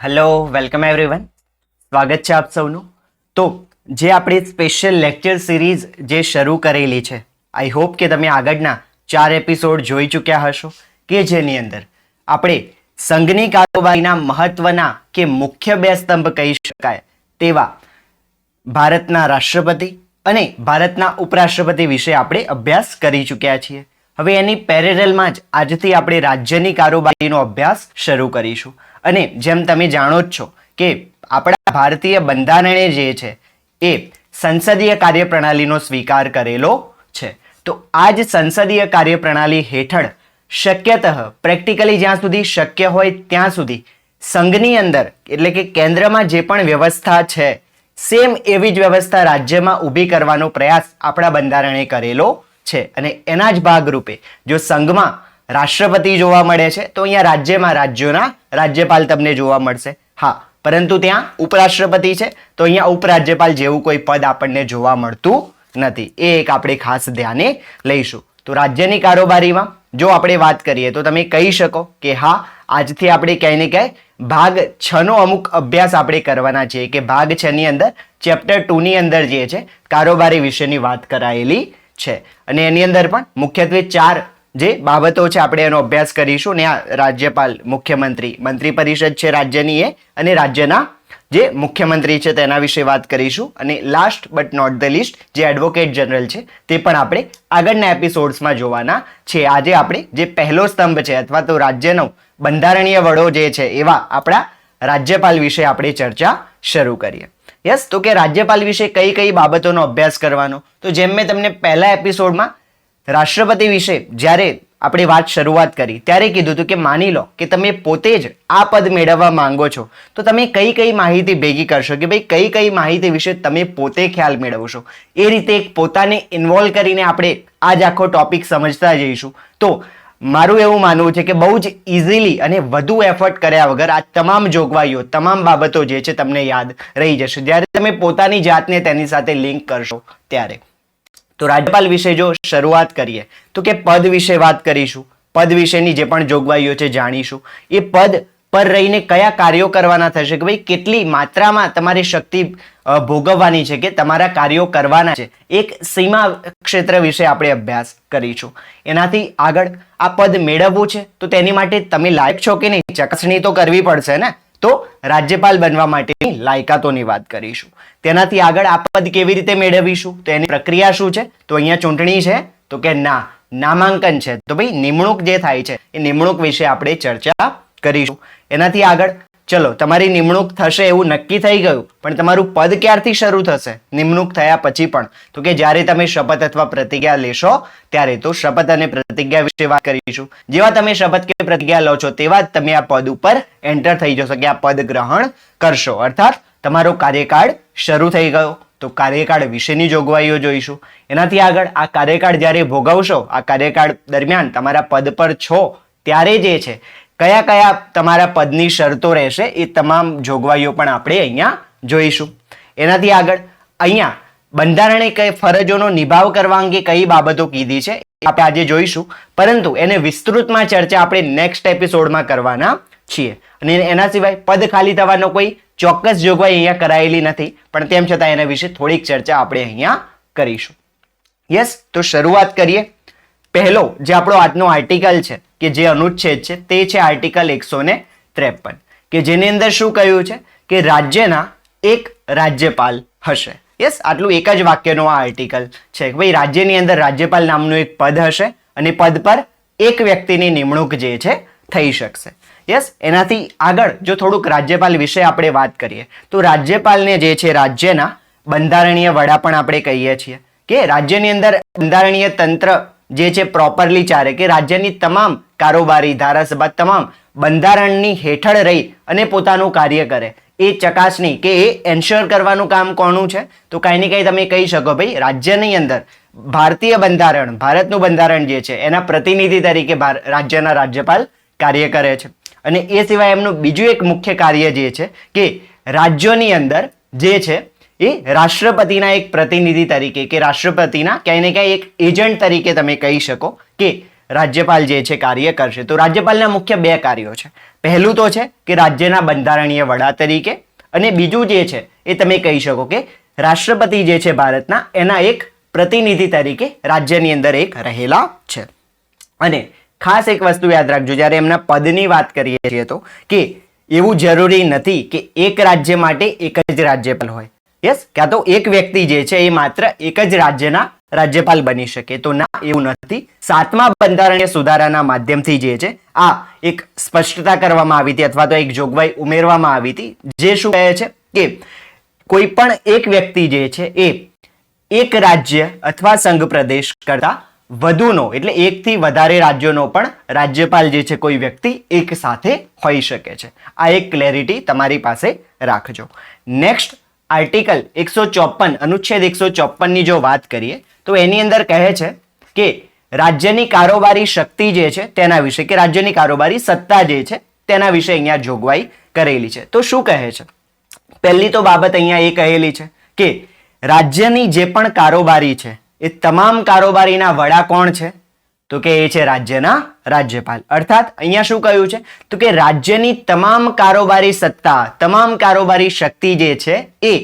Hello welcome everyone. સ્વાગત છે આપ સૌનું. તો જે આપણી સ્પેશિયલ લેક્ચર સિરીઝ જે શરૂ કરેલી છે, આઈ હોપ કે તમે આગળના 4 એપિસોડ જોઈ ચૂક્યા હશો, કે જેની અંદર આપણે સંઘની કારોબારીના મહત્વના કે મુખ્ય બે સ્તંભ કહી શકાય તેવા ભારતના રાષ્ટ્રપતિ અને ભારતના ઉપરાષ્ટ્રપતિ વિશે આપણે અભ્યાસ કરી ચૂક્યા છીએ. હવે એની પેરેલલમાં જ આજથી આપણે રાજ્યની કારોબારીનો અભ્યાસ શરૂ કરીશું. અને જેમ તમે જાણો જ છો કે આપણા ભારતીય બંધારણે જે છે એ સંસદીય કાર્યપ્રણાલીનો સ્વીકાર કરેલો છે. તો આ જ સંસદીય કાર્યપ્રણાલી હેઠળ શક્યતઃ પ્રેક્ટિકલી જ્યાં સુધી શક્ય હોય ત્યાં સુધી સંઘની અંદર એટલે કે કેન્દ્રમાં જે પણ વ્યવસ્થા છે સેમ એવી જ વ્યવસ્થા રાજ્યમાં ઊભી કરવાનો પ્રયાસ આપણા બંધારણે કરેલો છે. અને એના જ ભાગરૂપે જો સંઘમાં રાષ્ટ્રપતિ જોવા મળે છે તો અહીંયા રાજ્યમાં રાજ્યોના રાજ્યપાલ તમને જોવા મળશે. હા, પરંતુ ત્યાં ઉપરાષ્ટ્રપતિ છે તો અહીંયા ઉપરાજ્યપાલ જેવું કોઈ પદ આપણને જોવા મળતું નથી. એ એક આપણે ખાસ ધ્યાને લઈશું. તો રાજ્યની કારોબારીમાં જો આપણે વાત કરીએ તો તમે કહી શકો કે હા, આજથી આપણે ક્યાંય ને ક્યાંય ભાગ 6 નો અમુક અભ્યાસ આપણે કરવાના છીએ, કે ભાગ 6 ની અંદર ચેપ્ટર 2 ની અંદર જે છે કારોબારી વિશેની વાત કરાયેલી છે. અને એની અંદર પણ મુખ્યત્વે 4 જે બાબતો છે આપણે એનો અભ્યાસ કરીશું. ને આ રાજ્યપાલ, મુખ્યમંત્રી, મંત્રી પરિષદ છે રાજ્યની એ, અને રાજ્યના જે મુખ્યમંત્રી છે તેના વિશે વાત કરીશું. અને last but not the least જે એડવોકેટ જનરલ છે તે પણ આપણે આગળના એપિસોડ્સમાં જોવાના છે. આજે આપણે જે પહેલો સ્તંભ છે અથવા તો રાજ્યનો બંધારણીય વડો જે છે એવા આપણા રાજ્યપાલ વિશે આપણે ચર્ચા શરૂ કરીએ. યસ, તો કે રાજ્યપાલ વિશે કઈ કઈ બાબતોનો અભ્યાસ કરવાનો, તો જેમ મેં તમને પહેલા એપિસોડમાં રાષ્ટ્રપતિ વિશે જ્યારે આપણે વાત શરૂઆત કરી ત્યારે કીધું હતું કે માની લો કે તમે પોતે જ આ પદ મેળવવા માંગો છો તો તમે કઈ કઈ માહિતી ભેગી કરશો, કે ભાઈ કઈ કઈ માહિતી વિશે તમે પોતે ખ્યાલ મેળવશો. એ રીતે એક પોતાને ઇન્વોલ્વ કરીને આપણે આ જ આખો ટોપિક સમજતા જઈશું. તો મારું એવું માનવું છે કે બહુ જ ઇઝીલી અને વધુ એફર્ટ કર્યા વગર આ તમામ જોગવાઈઓ, તમામ બાબતો જે છે તમને યાદ રહી જશે જ્યારે તમે પોતાની જાતને તેની સાથે લિંક કરશો ત્યારે. તો રાજ્યપાલ વિશે જો શરૂઆત કરીએ તો કે પદ વિશે વાત કરીશું. પદ વિશેની જે પણ જોગવાઈઓ છે જાણીશું. એ પદ પર રહીને કયા કાર્યો કરવાના થશે, કે ભાઈ કેટલી માત્રામાં તમારે શક્તિ ભોગવવાની છે કે તમારા કાર્યો કરવાના છે. એક સીમા ક્ષેત્ર વિશે આપણે અભ્યાસ કરીશું. એનાથી આગળ આ પદ મેળવવું છે તો તેની માટે તમે લાયક છો કે નહીં, ચકાસણી તો કરવી પડશે ને. તો રાજ્યપાલ બનવા માટેની લાયકાતોની વાત કરીશું. તેનાથી આગળ આ પદ કેવી રીતે મેળવીશું, તો એની પ્રક્રિયા શું છે, તો અહીંયા ચૂંટણી છે તો કે ના, નામાંકન છે તો ભાઈ નિમણૂક જે થાય છે એ નિમણૂક વિશે આપણે ચર્ચા કરીશું. એનાથી આગળ ચલો તમારી નિમણૂક થશે એવું નક્કી થઈ ગયું, પણ તમારું પદ ક્યારથી શરૂ થશે નિમણૂક થયા પછી પણ, તો કે જ્યારે તમે શપથ અથવા પ્રતિજ્ઞા લેશો ત્યારે. તો શપથ અને પ્રતિજ્ઞા વિશે વાત કરીશું. જેવા તમે શપથ કે પ્રતિજ્ઞા લો છો તેવા જ તમે આ પદ ઉપર એન્ટર થઈ જશો, કે આ પદ ગ્રહણ કરશો, અર્થાત તમારો કાર્યકાળ શરૂ થઈ ગયો. તો કાર્યકાળ વિશેની જોગવાઈઓ જોઈશું. એનાથી આગળ આ કાર્યકાળ જ્યારે ભોગવશો, આ કાર્યકાળ દરમિયાન તમારા પદ પર છો ત્યારે જે છે કયા કયા તમારા પદની શરતો રહેશે એ તમામ જોગવાઈઓ પણ આપણે અહીંયા જોઈશું. એનાથી આગળ અહીંયા બંધારણે કઈ ફરજોનો નિભાવ કરવા અંગે કઈ બાબતો કીધી છે આપણે આજે જોઈશું, પરંતુ એને વિસ્તૃતમાં ચર્ચા આપણે નેક્સ્ટ એપિસોડમાં કરવાના છીએ. અને એના સિવાય પદ ખાલી થવાનો કોઈ ચોક્કસ જોગવાઈ અહીંયા કરાયેલી નથી, પણ તેમ છતાં એના વિશે થોડીક ચર્ચા આપણે અહીંયા કરીશું. યસ, તો શરૂઆત કરીએ. પહેલો જે આપણો આજનો આર્ટિકલ છે કે જે અનુચ્છેદ છે તે છે આર્ટિકલ 153, કે જેની અંદર શું કહ્યું છે કે રાજ્યના એક રાજ્યપાલ હશે. યસ, આટલું એક જ વાક્યનો આ આર્ટિકલ છે કે ભાઈ રાજ્યની અંદર રાજ્યપાલ નામનું એક પદ હશે અને પદ પર એક વ્યક્તિની નિમણૂક જે છે થઈ શકશે. યસ, એનાથી આગળ જો થોડુંક રાજ્યપાલ વિશે આપણે વાત કરીએ તો રાજ્યપાલને જે છે રાજ્યના બંધારણીય વડા પણ આપણે કહીએ છીએ, કે રાજ્યની અંદર બંધારણીય તંત્ર જે છે પ્રોપરલી ચાલે, કે રાજ્યની તમામ કારોબારી, ધારાસભા તમામ બંધારણની હેઠળ રહી અને પોતાનું કાર્ય કરે એ ચકાસણી કે એ એન્શ્યોર કરવાનું કામ કોનું છે, તો કાંઈ ને કંઈ તમે કહી શકો ભાઈ રાજ્યની અંદર ભારતીય બંધારણ, ભારતનું બંધારણ જે છે એના પ્રતિનિધિ તરીકે રાજ્યના રાજ્યપાલ કાર્ય કરે છે. અને એ સિવાય એમનું બીજું એક મુખ્ય કાર્ય જે છે કે રાજ્યોની અંદર જે છે એ રાષ્ટ્રપતિના એક પ્રતિનિધિ તરીકે, કે રાષ્ટ્રપતિના ક્યાંય ને ક્યાંય એક એજન્ટ તરીકે તમે કહી શકો કે રાજ્યપાલ જે છે કાર્ય કરશે. તો રાજ્યપાલના મુખ્ય બે કાર્યો છે. પહેલું તો છે કે રાજ્યના બંધારણીય વડા તરીકે, અને બીજું જે છે એ તમે કહી શકો કે રાષ્ટ્રપતિ જે છે ભારતના એના એક પ્રતિનિધિ તરીકે રાજ્યની અંદર એક રહેલા છે. અને ખાસ એક વસ્તુ યાદ રાખજો, જ્યારે એમના પદની વાત કરીએ છીએ તો કે એવું જરૂરી નથી કે એક રાજ્ય માટે એક જ રાજ્યપાલ હોય. યસ, ક્યાં તો એક વ્યક્તિ જે છે એ માત્ર એક જ રાજ્યના રાજ્યપાલ બની શકે, તો ના, એવું નથી. 7મા બંધારણીય સુધારાના માધ્યમથી જે છે આ એક સ્પષ્ટતા કરવામાં આવી હતી, અથવા તો એક જોગવાઈ ઉમેરવામાં આવી હતી, જે શું કહે છે કે કોઈ પણ એક વ્યક્તિ જે છે એ એક રાજ્ય અથવા સંઘ પ્રદેશ કરતા વધુનો એટલે એકથી વધારે રાજ્યોનો પણ રાજ્યપાલ જે છે કોઈ વ્યક્તિ એક સાથે હોઈ શકે છે. આ એક ક્લેરિટી તમારી પાસે રાખજો. નેક્સ્ટ આર્ટિકલ 154 અનુચ્છેદ 154 ની જો વાત કરીએ તો એની અંદર કહે છે કે રાજ્યની કારોબારી શક્તિ જે છે તેના વિશે, કે રાજ્યની કારોબારી સત્તા જે છે તેના વિશે અહીંયા જોગવાઈ કરેલી છે. તો શું કહે છે? પહેલી તો બાબત અહીંયા એ કહેલી છે કે રાજ્યની જે પણ કારોબારી છે એ તમામ કારોબારીના વડા કોણ છે? તો કે એ છે રાજ્યના રાજ્યપાલ. અર્થાત અહીંયા શું કહ્યું છે? તો કે રાજ્યની તમામ કારોબારી સત્તા, તમામ કારોબારી શક્તિ જે છે એ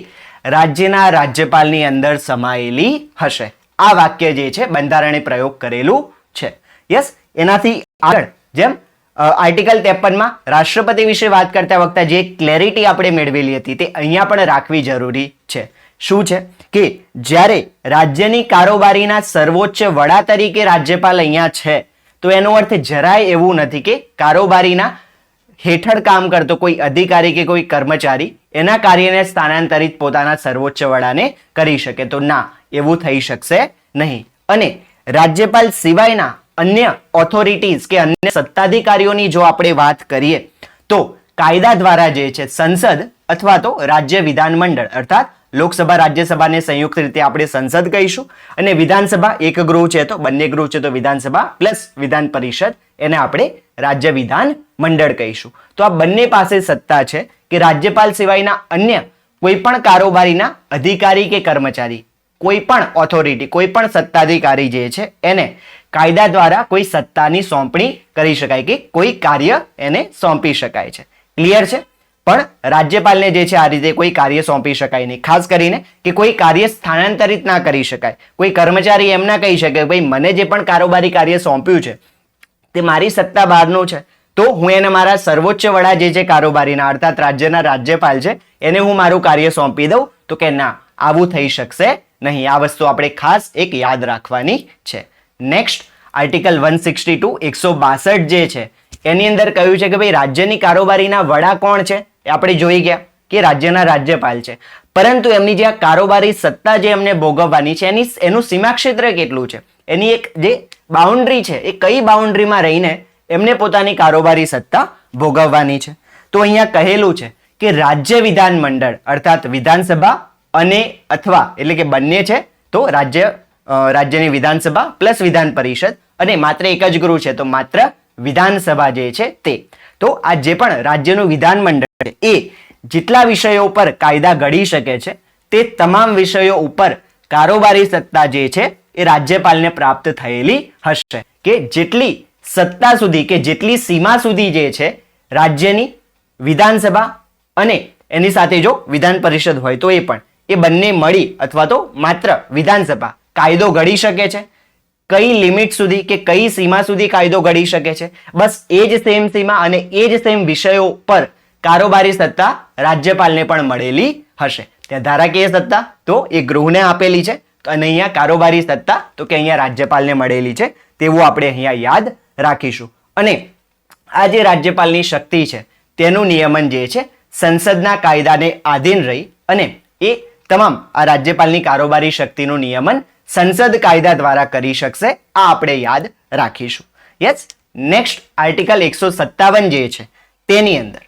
રાજ્યના રાજ્યપાલની અંદર સમાયેલી હશે. આ વાક્ય જે છે બંધારણે પ્રયોગ કરેલું છે. યસ, એનાથી આગળ જેમ આર્ટિકલ 53 માં રાષ્ટ્રપતિ વિશે વાત કરતા વખતે જે ક્લેરિટી આપણે મેળવેલી હતી તે અહીંયા પણ રાખવી જરૂરી છે. શું છે કે જ્યારે રાજ્યની કારોબારીના સર્વોચ્ચ વડા તરીકે રાજ્યપાલ અહીંયા છે તો એનો અર્થ જરાય એવું નથી કે કારોબારીના હેઠળ કામ કરતો કોઈ અધિકારી કે કોઈ કર્મચારી એના કાર્યને સ્થાનાંતરિત પોતાના સર્વોચ્ચ વડાને કરી શકે. તો ના, એવું થઈ શકશે નહીં. અને રાજ્યપાલ સિવાયના અન્ય ઓથોરિટીઝ કે અન્ય સત્તાધિકારીઓની જો આપણે વાત કરીએ તો કાયદા દ્વારા જે છે સંસદ અથવા તો રાજ્ય વિધાનમંડળ, અર્થાત લોકસભા રાજ્યસભાને સંયુક્ત રીતે આપણે સંસદ કહીશું, અને વિધાનસભા એક ગૃહ છે તો બંને ગૃહ છે તો વિધાનસભા પ્લસ વિધાન પરિષદ, એને આપણે રાજ્ય વિધાન મંડળ કહીશું. તો આ બંને પાસે સત્તા છે કે રાજ્યપાલ સિવાયના અન્ય કોઈ પણ કારોબારીના અધિકારી કે કર્મચારી, કોઈ પણ ઓથોરિટી, કોઈ પણ સત્તાધિકારી જે છે એને કાયદા દ્વારા કોઈ સત્તાની સોંપણી કરી શકાય કે કોઈ કાર્ય એને સોંપી શકાય છે. ક્લિયર છે? પણ રાજ્યપાલને જે છે આ રીતે કોઈ કાર્ય સોંપી શકાય નહીં. ખાસ કરીને કે કોઈ કાર્ય સ્થાનાંતરિત ના કરી શકાય. કોઈ કર્મચારી એમ ના કહી શકે ભાઈ મને જે પણ કારોબારી કાર્ય સોંપ્યું છે તે મારી સત્તા બહારનું છે તો હું એને મારા સર્વોચ્ચ વડા જે છે કારોબારીના, અર્થાત રાજ્યના રાજ્યપાલ છે, એને હું મારું કાર્ય સોંપી દઉં. તો કે ના, આવું થઈ શકશે નહીં. આ વસ્તુ આપણે ખાસ એક યાદ રાખવાની છે. નેક્સ્ટ આર્ટિકલ 162 162 જે છે એની અંદર કહ્યું છે કે ભાઈ રાજ્યની કારોબારીના વડા કોણ છે? આપણે જોઈ ગયા કે રાજ્યના રાજ્યપાલ છે, પરંતુ એમની જે કારોબારી સત્તા જે એમને ભોગવવાની છે એનું સીમાક્ષેત્ર કેટલું છે, એની એક જે બાઉન્ડ્રી છે એ કઈ બાઉન્ડ્રીમાં રહીને એમને પોતાની કારોબારી સત્તા ભોગવવાની છે. તો અહીંયા કહેલું છે કે રાજ્ય વિધાન મંડળ અર્થાત વિધાનસભા અને અથવા એટલે કે બંને છે તો રાજ્યની વિધાનસભા પ્લસ વિધાન પરિષદ, અને માત્ર એક જ ગૃહ છે તો માત્ર વિધાનસભા જે છે તે. તો આ જે પણ રાજ્યનું વિધાન મંડળ એ જેટલા વિષયો ઉપર કાયદા ઘડી શકે છે તે તમામ વિષયો ઉપર કારોબારી સત્તા જે છે એ રાજ્યપાલને પ્રાપ્ત થયેલી હશે. કે જેટલી સત્તા સુધી કે જેટલી સીમા સુધી જે છે રાજ્યની વિધાનસભા અને એની સાથે જો વિધાન પરિષદ હોય તો એ પણ, એ બંને મળી અથવા તો માત્ર વિધાનસભા કાયદો ઘડી શકે છે. કઈ લિમિટ સુધી કે કઈ સીમા સુધી કાયદો ઘડી શકે છે? બસ એ જ સેમ સીમા અને એ જ સેમ વિષયો પર કારોબારી સત્તા રાજ્યપાલને પણ મળેલી હશે. ત્યાં ધારાકીય સત્તા તો એ ગૃહને આપેલી છે અને અહીંયા કારોબારી સત્તા તો કે અહીંયા રાજ્યપાલને મળેલી છે, તેવું આપણે અહીંયા યાદ રાખીશું. અને આ જે રાજ્યપાલની શક્તિ છે તેનું નિયમન જે છે સંસદના કાયદાને આધીન રહી અને એ તમામ આ રાજ્યપાલની કારોબારી શક્તિનું નિયમન સંસદ કાયદા દ્વારા કરી શકશે. આ આપણે યાદ રાખીશું. યસ, નેક્સ્ટ આર્ટિકલ 157 જે છે તેની અંદર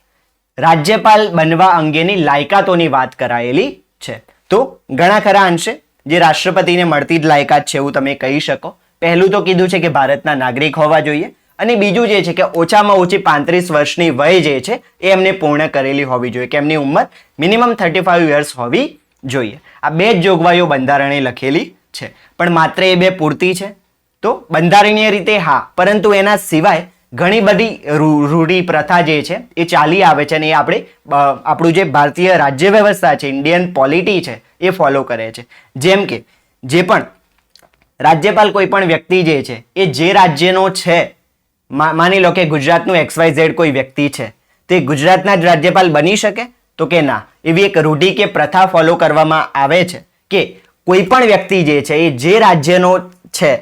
રાજ્યપાલ બનવા અંગેની લાયકાતોની વાત કરાયેલી છે. તો ઘણા ખરા અંશે જે રાષ્ટ્રપતિને મળતી જ લાયકાત છે એવું તમે કહી શકો. પહેલું તો કીધું છે કે ભારતના નાગરિક હોવા જોઈએ, અને બીજું જે છે કે ઓછામાં ઓછી 35 વર્ષની વય જે છે એ એમને પૂર્ણ કરેલી હોવી જોઈએ, કે એમની ઉંમર મિનિમમ 35 યર્સ હોવી જોઈએ. આ બે જ જોગવાઈઓ બંધારણે લખેલી છે. પણ માત્ર એ બે પૂરતી છે? તો બંધારણીય રીતે હા, પરંતુ એના સિવાય ઘણી બધી રૂઢિ પ્રથા જે છે એ ચાલી આવે છે અને એ આપણું જે ભારતીય રાજ્ય વ્યવસ્થા છે, ઇન્ડિયન પોલિટી છે, એ ફોલો કરે છે. જેમ કે જે પણ રાજ્યપાલ કોઈ પણ વ્યક્તિ જે છે એ જે રાજ્યનો છે, માની લો કે ગુજરાતનું XYZ કોઈ વ્યક્તિ છે, તે ગુજરાતના જ રાજ્યપાલ બની શકે? તો કે ના. એવી એક રૂઢિ કે પ્રથા ફોલો કરવામાં આવે છે કે કોઈ પણ વ્યક્તિ જે છે એ જે રાજ્યનો છે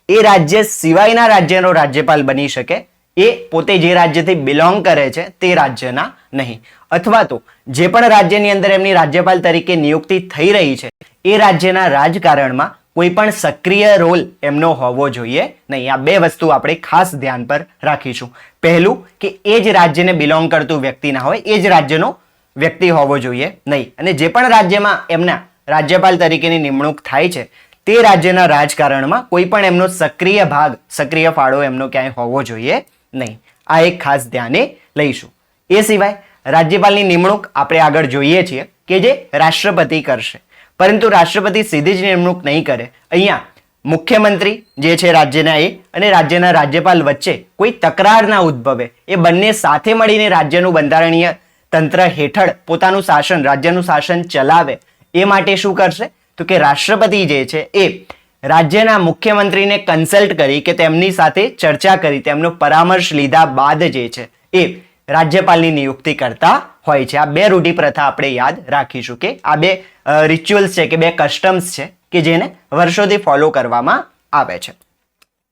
એ રાજ્ય સિવાયના રાજ્યનો રાજ્યપાલ બની શકે, એ પોતે જે રાજ્યથી બિલોંગ કરે છે તે રાજ્યના નહીં. અથવા તો જે પણ રાજ્યની અંદર એમની રાજ્યપાલ તરીકે નિયુક્તિ થઈ રહી છે એ રાજ્યના રાજકારણમાં કોઈ પણ સક્રિય રોલ એમનો હોવો જોઈએ નહીં. આ બે વસ્તુ આપણે ખાસ ધ્યાન પર રાખીશું. પહેલું કે એ જ રાજ્યને બિલોંગ કરતું વ્યક્તિ ના હોય, એ જ રાજ્યનો વ્યક્તિ હોવો જોઈએ નહીં. અને જે પણ રાજ્યમાં એમના રાજ્યપાલ તરીકેની નિમણૂક થાય છે તે રાજ્યના રાજકારણમાં કોઈ પણ એમનો સક્રિય ફાળો એમનો ક્યાંય હોવો જોઈએ નહીં. આ એક ખાસ ધ્યાને લઈશું. એ સિવાય રાજ્યપાલની નિમણૂક આપણે આગળ જોઈએ છીએ કે જે રાષ્ટ્રપતિ કરશે, પરંતુ રાષ્ટ્રપતિ સીધી જ નિમણૂક નહીં કરે. અહીંયા મુખ્યમંત્રી જે છે રાજ્યના એ અને રાજ્યના રાજ્યપાલ વચ્ચે કોઈ તકરાર ના ઉદ્ભવે, એ બંને સાથે મળીને રાજ્યનું બંધારણીય તંત્ર હેઠળ પોતાનું શાસન, રાજ્યનું શાસન ચલાવે, એ માટે શું કરશે? તો કે રાષ્ટ્રપતિ જે છે એ રાજ્યના મુખ્યમંત્રીને કન્સલ્ટ કરી કે તેમની સાથે ચર્ચા કરી, તેમનો પરામર્શ લીધા બાદ જે છે એ રાજ્યપાલની નિયુક્તિ કરતા હોય છે. આ બે રૂઢિ પ્રથા આપણે યાદ રાખીશું કે આ બે રિચ્યુઅલ્સ છે કે બે કસ્ટમ્સ છે કે જેને વર્ષોથી ફોલો કરવામાં આવે છે.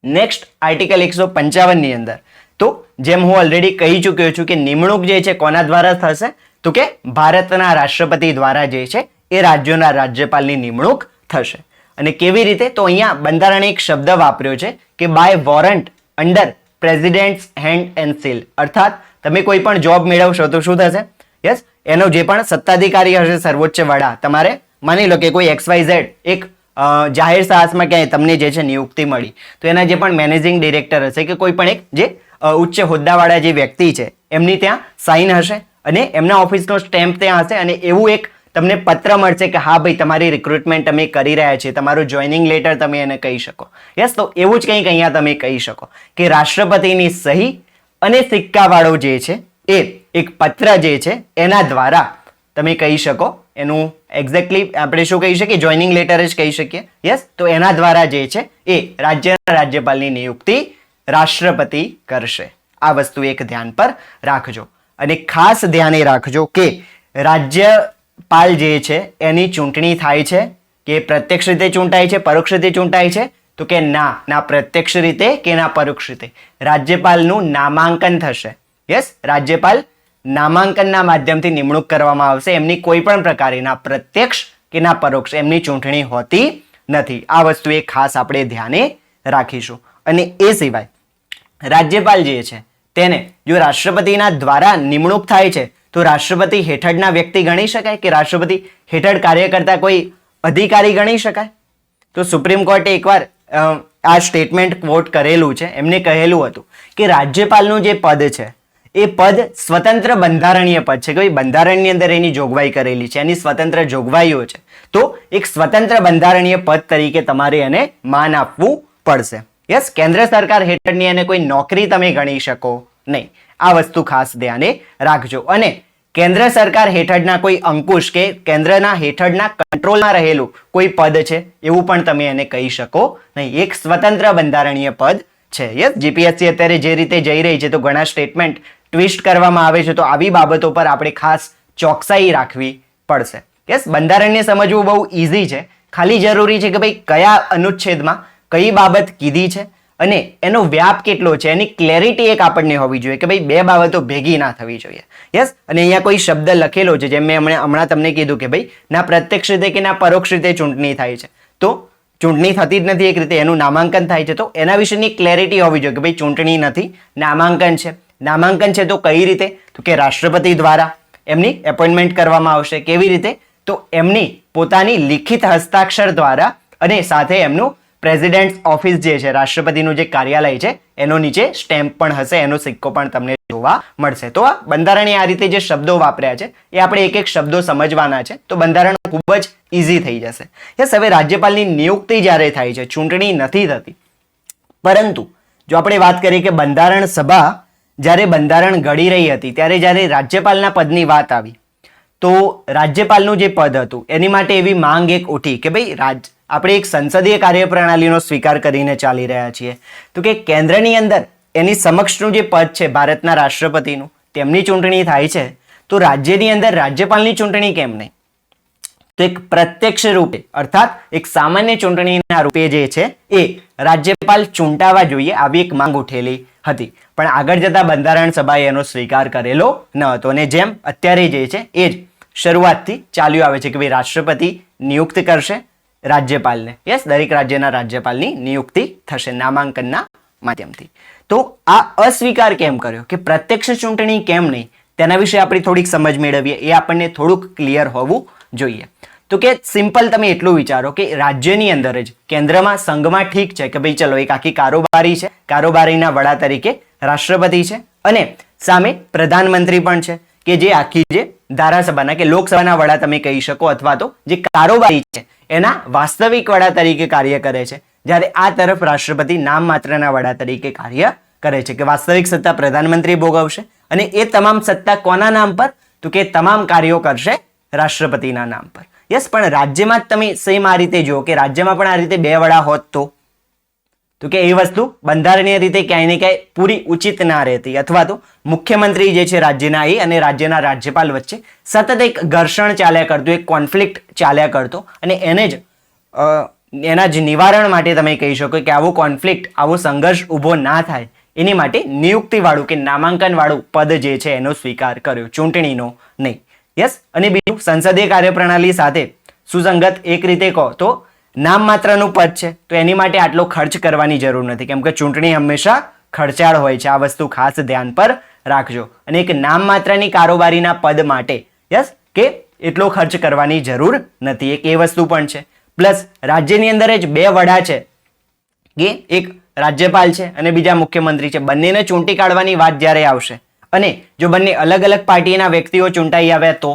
નેક્સ્ટ આર્ટિકલ 155 ની અંદર તો જેમ હું ઓલરેડી કહી ચૂક્યો છું કે નિમણૂક જે છે કોના દ્વારા થશે? તો કે ભારતના રાષ્ટ્રપતિ દ્વારા જે છે એ રાજ્યોના રાજ્યપાલની નિમણૂક થશે. અને કેવી રીતે? તો અહીંયા બંધારણે એક શબ્દ વાપર્યો છે કે by warrant under president's hand and seal. અર્થાત તમે કોઈ પણ જોબ મેળવશો તો શું થશે? યસ, એનો જે પણ સત્તાધિકારી હશે, સર્વોચ્ચ વડા, તમારે માની લો કે કોઈ XYZ એક જાહેર સાહસમાં ક્યાંય તમને જે છે નિયુક્તિ મળી, તો એના જે પણ મેનેજિંગ ડિરેક્ટર હશે કે કોઈ પણ એક જે ઉચ્ચ હોદ્દાવાળા જે વ્યક્તિ છે એમની ત્યાં સાઇન હશે અને એમના ઓફિસનો સ્ટેમ્પ ત્યાં હશે અને એવું એક તમને પત્ર મળશે કે હા ભાઈ તમારી રિક્રુટમેન્ટ અમે કરી રહ્યા છીએ, તમારું જોઈનિંગ લેટર તમે એને કહી શકો. યસ, તો એવું જ કંઈક અહીંયા તમે કહી શકો કે રાષ્ટ્રપતિની સહી અને સિક્કાવાળો જે છે એ એક પત્ર જે છે એના દ્વારા તમે કહી શકો. એનું એક્ઝેક્ટલી આપણે શું કહી શકીએ? જોઈનિંગ લેટર જ કહી શકીએ. યસ, તો એના દ્વારા જે છે એ રાજ્યના રાજ્યપાલની નિયુક્તિ રાષ્ટ્રપતિ કરશે. આ વસ્તુ એક ધ્યાન પર રાખજો. અને ખાસ ધ્યાને રાખજો કે રાજ્યપાલ જે છે એની ચૂંટણી થાય છે કે પ્રત્યક્ષ રીતે ચૂંટાય છે, પરોક્ષ રીતે ચૂંટાય છે? તો કે ના પ્રત્યક્ષ રીતે કે ના પરોક્ષ રીતે. રાજ્યપાલનું નામાંકન થશે. યસ, રાજ્યપાલ નામાંકનના માધ્યમથી નિમણૂક કરવામાં આવશે. એમની કોઈ પણ પ્રકારે ના પ્રત્યક્ષ કે ના પરોક્ષ એમની ચૂંટણી હોતી નથી. આ વસ્તુ એક ખાસ આપણે ધ્યાને રાખીશું. અને એ સિવાય રાજ્યપાલ જે છે તેને જો રાષ્ટ્રપતિના દ્વારા નિમણૂક થાય છે તો રાષ્ટ્રપતિ હેઠળના વ્યક્તિ ગણી શકાય કે રાષ્ટ્રપતિ હેઠળ કાર્ય કરતા કોઈ અધિકારી ગણી શકાય? તો સુપ્રીમ કોર્ટે એકવાર આ સ્ટેટમેન્ટ ક્વોટ કરેલું છે. એમને કહેલું હતું કે રાજ્યપાલનું જે પદ છે એ પદ સ્વતંત્ર બંધારણીય પદ છે કે ભાઈ બંધારણની અંદર એની જોગવાઈ કરેલી છે, એની સ્વતંત્ર જોગવાઈઓ છે. તો એક સ્વતંત્ર બંધારણીય પદ તરીકે તમારે એને માન આપવું પડશે. યસ, કેન્દ્ર સરકાર હેઠળની એને કોઈ નોકરી તમે ગણી શકો નહીં. આ વસ્તુ ખાસ ધ્યાને રાખજો. અને કેન્દ્ર સરકાર હેઠળના કોઈ અંકુશ કે કેન્દ્રના હેઠળના કંટ્રોલમાં રહેલું કોઈ પદ છે એવું પણ તમે એને કહી શકો નહીં. એક સ્વતંત્ર બંધારણીય પદ છે. યસ, જીપીએસસી અત્યારે જે રીતે જઈ રહી છે તો ઘણા સ્ટેટમેન્ટ ટ્વિસ્ટ કરવામાં આવે છે, તો આવી બાબતો પર આપણે ખાસ ચોકસાઈ રાખવી પડશે. યસ, બંધારણને સમજવું બહુ ઇઝી છે. ખાલી જરૂરી છે કે ભાઈ કયા અનુચ્છેદમાં કઈ બાબત કીધી છે અને એનો વ્યાપ કેટલો છે, એની ક્લેરિટી એક આપણને હોવી જોઈએ કે ભાઈ બે બાબતો ભેગી ના થવી જોઈએ. યસ, અને અહીંયા કોઈ શબ્દ લખેલો છે જેમ મેં હમણાં તમને કીધું કે ભાઈ ના પ્રત્યક્ષ રીતે કે ના પરોક્ષ રીતે ચૂંટણી થાય છે, તો ચૂંટણી થતી જ નથી એક રીતે, એનું નામાંકન થાય છે, તો એના વિશેની ક્લેરિટી હોવી જોઈએ કે ભાઈ ચૂંટણી નથી, નામાંકન છે. નામાંકન છે તો કઈ રીતે? તો કે રાષ્ટ્રપતિ દ્વારા એમની એપોઇન્ટમેન્ટ કરવામાં આવશે. કેવી રીતે? તો એમની પોતાની લિખિત હસ્તાક્ષર દ્વારા અને સાથે એમનું પ્રેસિડેન્ટ ઓફિસ જે છે, રાષ્ટ્રપતિનું જે કાર્યાલય છે એનો નીચે સ્ટેમ્પ પણ હશે, એનો સિક્કો પણ તમને જોવા મળશે. તો આ બંધારણે આ રીતે જે શબ્દો વાપર્યા છે એ આપણે એક એક શબ્દો સમજવાના છે, તો બંધારણ ખૂબ જ ઇઝી થઈ જશે. યસ, હવે રાજ્યપાલની નિયુક્તિ જ્યારે થાય છે, ચૂંટણી નથી થતી, પરંતુ જો આપણે વાત કરીએ કે બંધારણ સભા જ્યારે બંધારણ ઘડી રહી હતી ત્યારે જ્યારે રાજ્યપાલના પદની વાત આવી તો રાજ્યપાલનું જે પદ હતું એની માટે એવી માંગ એક ઉઠી કે ભાઈ આપણે એક સંસદીય કાર્યપ્રણાલીનો સ્વીકાર કરીને ચાલી રહ્યા છીએ તો કે કેન્દ્રની અંદર એની સમક્ષનું જે પદ છે ભારતના રાષ્ટ્રપતિનું તેમની ચૂંટણી થાય છે તો રાજ્યની અંદર રાજ્યપાલની ચૂંટણી કેમ નહીં? તો એક પ્રત્યક્ષ રૂપે અર્થાત એક સામાન્ય ચૂંટણીના રૂપે જે છે એ રાજ્યપાલ ચૂંટાવા જોઈએ આવી એક માંગ ઉઠેલી હતી, પણ આગળ જતા બંધારણ સભાએ એનો સ્વીકાર કરેલો ન હતો અને જેમ અત્યારે જે છે એ જ શરૂઆતથી ચાલ્યું આવે છે કે ભાઈ રાષ્ટ્રપતિ નિયુક્ત કરશે રાજ્યપાલને. યસ, દરેક રાજ્યના રાજ્યપાલની નિયુક્તિ થશે નામાંકનના માધ્યમથી. તો આ અસ્વીકાર કેમ કર્યો કે પ્રત્યક્ષ ચૂંટણી કેમ નહીં તેના વિશે આપણે થોડીક સમજ મેળવીએ, એ આપણને થોડુંક ક્લિયર હોવું જોઈએ. તો કે સિમ્પલ તમે એટલું વિચારો કે રાજ્યની અંદર જ કેન્દ્રમાં સંઘમાં ઠીક છે કે ભાઈ ચલો એક આખી કારોબારી છે, કારોબારીના વડા તરીકે રાષ્ટ્રપતિ છે અને સામે પ્રધાનમંત્રી પણ છે કે જે આખી જે ધારાસભાના કે લોકસભાના વડા તમે કહી શકો અથવા તો જે કારોબારી છે એના વાસ્તવિક વડા તરીકે કાર્ય કરે છે, જ્યારે આ તરફ રાષ્ટ્રપતિ નામ માત્રના વડા તરીકે કાર્ય કરે છે કે વાસ્તવિક સત્તા પ્રધાનમંત્રી ભોગવશે અને એ તમામ સત્તા કોના નામ પર? તો કે તમામ કાર્યો કરશે રાષ્ટ્રપતિના નામ પર. યસ, પણ રાજ્યમાં તમે સેમ આ રીતે જુઓ કે રાજ્યમાં પણ આ રીતે બે વડા હોત તો કે એ વસ્તુ બંધારણીય રીતે ક્યાંય ને ક્યાંય પૂરી ઉચિત ના રહેતી અથવા તો મુખ્યમંત્રી જે છે રાજ્યના એ અને રાજ્યના રાજ્યપાલ વચ્ચે સતત એક ઘર્ષણ ચાલ્યા કરતું, એક કોન્ફ્લિક્ટ ચાલ્યા કરતો અને એના જ નિવારણ માટે તમે કહી શકો કે આવો કોન્ફ્લિક્ટ, આવો સંઘર્ષ ઊભો ના થાય એની માટે નિયુક્તિવાળું કે નામાંકનવાળું પદ જે છે એનો સ્વીકાર કર્યો, ચૂંટણીનો નહીં. યસ, અને બીજું સંસદીય કાર્યપ્રણાલી સાથે સુસંગત એક રીતે કહો તો નામ માત્રનું પદ છે તો એની માટે આટલો ખર્ચ કરવાની જરૂર નથી કેમ કે ચૂંટણી હંમેશા ખર્ચાળ હોય છે. આ વસ્તુ ખાસ ધ્યાન પર રાખજો. અને એક નામ માત્રની કારોબારીના પદ માટે યસ કે એટલો ખર્ચ કરવાની જરૂર નથી, એક એ વસ્તુ પણ છે. પ્લસ રાજ્યની અંદર જ બે વડા છે કે એક રાજ્યપાલ છે અને બીજા મુખ્યમંત્રી છે, બંનેને ચૂંટી કાઢવાની વાત જ્યારે આવશે અને જો બંને અલગ અલગ પાર્ટીના વ્યક્તિઓ ચૂંટાઈ આવ્યા તો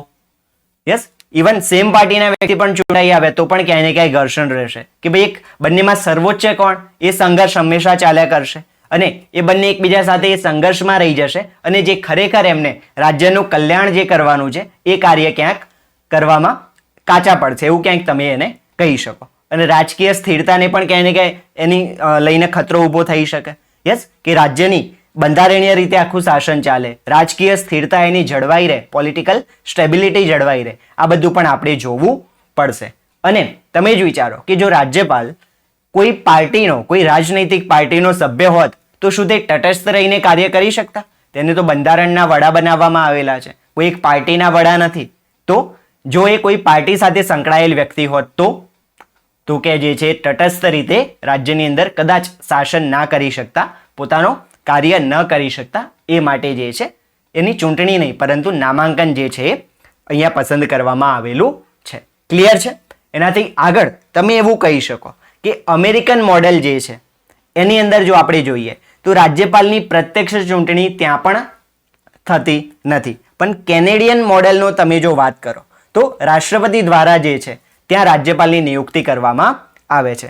યસ, ઇવન સેમ પાર્ટીના વ્યક્તિ પણ ચૂંટાઈ આવે તો પણ ક્યાંય ને ક્યાંય ઘર્ષણ રહેશે કે ભાઈ એક બંનેમાં સર્વોચ્ચ કોણ, એ સંઘર્ષ હંમેશા ચાલ્યા કરશે અને એ બંને એકબીજા સાથે એ સંઘર્ષમાં રહી જશે અને જે ખરેખર એમને રાજ્યનું કલ્યાણ જે કરવાનું છે એ કાર્ય ક્યાંક કરવામાં કાચા પડશે એવું ક્યાંક તમે એને કહી શકો. અને રાજકીય સ્થિરતાને પણ ક્યાંય ને ક્યાંય એની લઈને ખતરો ઊભો થઈ શકે. યસ, કે રાજ્યની બંધારણીય રીતે આખું શાસન ચાલે, રાજકીય સ્થિરતા એની જળવાઈ રહે, પોલિટિકલ સ્ટેબિલિટી જળવાઈ રહે, આ બધું પણ આપણે જોવું પડશે. અને તમે જ વિચારો કે જો રાજ્યપાલ કોઈ પાર્ટીનો, કોઈ રાજનૈતિક પાર્ટીનો સભ્ય હોત તો શું તે તટસ્થ રહીને કાર્ય કરી શકતા? તેને તો બંધારણના વડા બનાવવામાં આવેલા છે, કોઈ એક પાર્ટીના વડા નથી. તો જો એ કોઈ પાર્ટી સાથે સંકળાયેલ વ્યક્તિ હોત તો કે જે છે તટસ્થ રીતે રાજ્યની અંદર કદાચ શાસન ના કરી શકતા, પોતાનો કાર્ય ન કરી શકતા, એ માટે જે છે એની ચૂંટણી નહીં પરંતુ નામાંકન જે છે એ અહીંયા પસંદ કરવામાં આવેલું છે. ક્લિયર છે? એનાથી આગળ તમે એવું કહી શકો કે અમેરિકન મોડેલ જે છે એની અંદર જો આપણે જોઈએ તો રાજ્યપાલની પ્રત્યક્ષ ચૂંટણી ત્યાં પણ થતી નથી, પણ કેનેડિયન મોડેલનો તમે જો વાત કરો તો રાષ્ટ્રપતિ દ્વારા જે છે ત્યાં રાજ્યપાલની નિયુક્તિ કરવામાં આવે છે.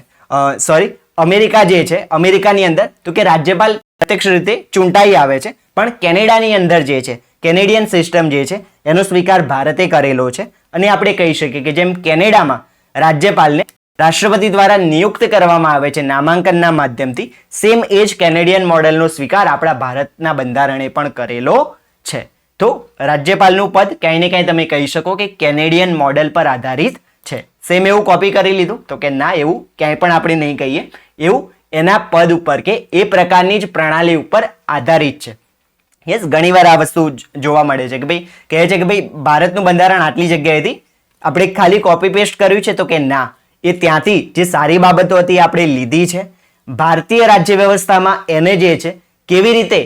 અમેરિકા જે છે, અમેરિકાની અંદર તો કે રાજ્યપાલ પ્રત્યક્ષ રીતે ચૂંટાઈ આવે છે, પણ કેનેડાની અંદર જે છે કેનેડિયન સિસ્ટમ જે છે એનો સ્વીકાર ભારતે કરેલો છે અને આપણે કહી શકીએ કે જેમ કેનેડામાં રાજ્યપાલને રાષ્ટ્રપતિ દ્વારા નિયુક્ત કરવામાં આવે છે નામાંકનના માધ્યમથી, સેમ એ જ કેનેડિયન મોડેલનો સ્વીકાર આપણા ભારતના બંધારણે પણ કરેલો છે. તો રાજ્યપાલનું પદ ક્યાંય ને ક્યાંય તમે કહી શકો કે કેનેડિયન મોડેલ પર આધારિત છે. સેમ એવું કોપી કરી લીધું તો કે ના, એવું ક્યાંય પણ આપણે નહીં કહીએ, એવું એના પદ ઉપર કે એ પ્રકારની જ પ્રણાલી ઉપર આધારિત છે. યસ, ઘણીવાર આ વસ્તુ જોવા મળે છે કે ભાઈ કહે છે કે ભાઈ ભારતનું બંધારણ આટલી જગ્યાએથી આપણે ખાલી કોપી પેસ્ટ કર્યું છે તો કે ના, એ ત્યાંથી જે સારી બાબતો હતી આપણે લીધી છે. ભારતીય રાજ્ય વ્યવસ્થામાં એને જે છે કેવી રીતે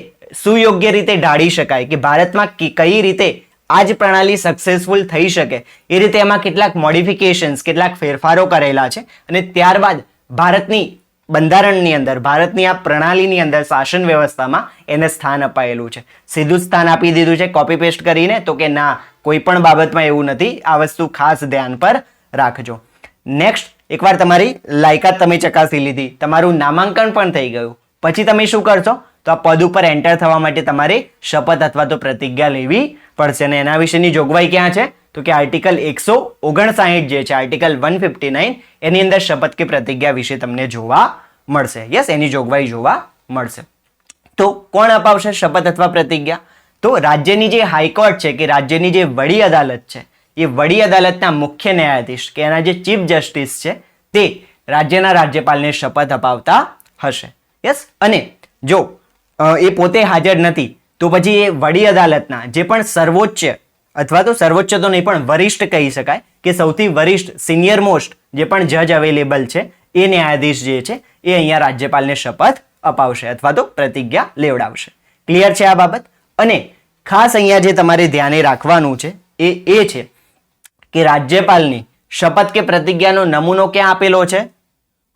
સુયોગ્ય રીતે ઢાળી શકાય કે ભારતમાં કઈ રીતે આ જ પ્રણાલી સક્સેસફુલ થઈ શકે એ રીતે એમાં કેટલાક મોડિફિકેશન્સ, કેટલાક ફેરફારો કરેલા છે અને ત્યારબાદ ભારતની બંધારણની અંદર, ભારતની આ પ્રણાલીની અંદર, શાસન વ્યવસ્થામાં એને સ્થાન અપાયેલું છે. સીધું સ્થાન આપી દીધું છે કોપી પેસ્ટ કરીને તો કે ના, કોઈ પણ બાબતમાં એવું નથી. આ વસ્તુ ખાસ ધ્યાન પર રાખજો. નેક્સ્ટ એકવાર તમારી લાયકાત તમે ચકાસી લીધી, તમારું નામાંકન પણ થઈ ગયું, પછી તમે શું કરશો? તો આ પદ ઉપર એન્ટર થવા માટે તમારે શપથ અથવા તો પ્રતિજ્ઞા લેવી પડશે. અને એના વિશેની જોગવાઈ ક્યાં છે? તો કે આર્ટિકલ 159 જે છે, આર્ટિકલ 159 એની અંદર શપથ કે પ્રતિજ્ઞા વિશે તમને જોવા મળશે. યસ, એની જોગવાઈ જોવા મળશે. તો કોણ અપાવશે શપથ અથવા પ્રતિજ્ઞા? તો રાજ્યની જે હાઈકોર્ટ છે કે રાજ્યની જે વડી અદાલત છે, એ વડી અદાલતના મુખ્ય ન્યાયાધીશ કે એના જે ચીફ જસ્ટિસ છે તે રાજ્યના રાજ્યપાલને શપથ અપાવતા હશે. યસ, અને જો એ પોતે હાજર નથી તો પછી એ વડી અદાલતના જે પણ સર્વોચ્ચ અથવા તો સર્વોચ્ચ તો નહીં પણ વરિષ્ઠ કહી શકાય કે સૌથી વરિષ્ઠ સિનિયર મોસ્ટ જે પણ જજ અવેલેબલ છે એ ન્યાયાધીશ જે છે એ અહીંયા રાજ્યપાલને શપથ અપાવશે અથવા તો પ્રતિજ્ઞા લેવડાવશે. ક્લિયર છે આ બાબત? અને ખાસ અહીંયા જે તમારે ધ્યાને રાખવાનું છે એ છે કે રાજ્યપાલની શપથ કે પ્રતિજ્ઞાનો નમૂનો ક્યાં આપેલો છે?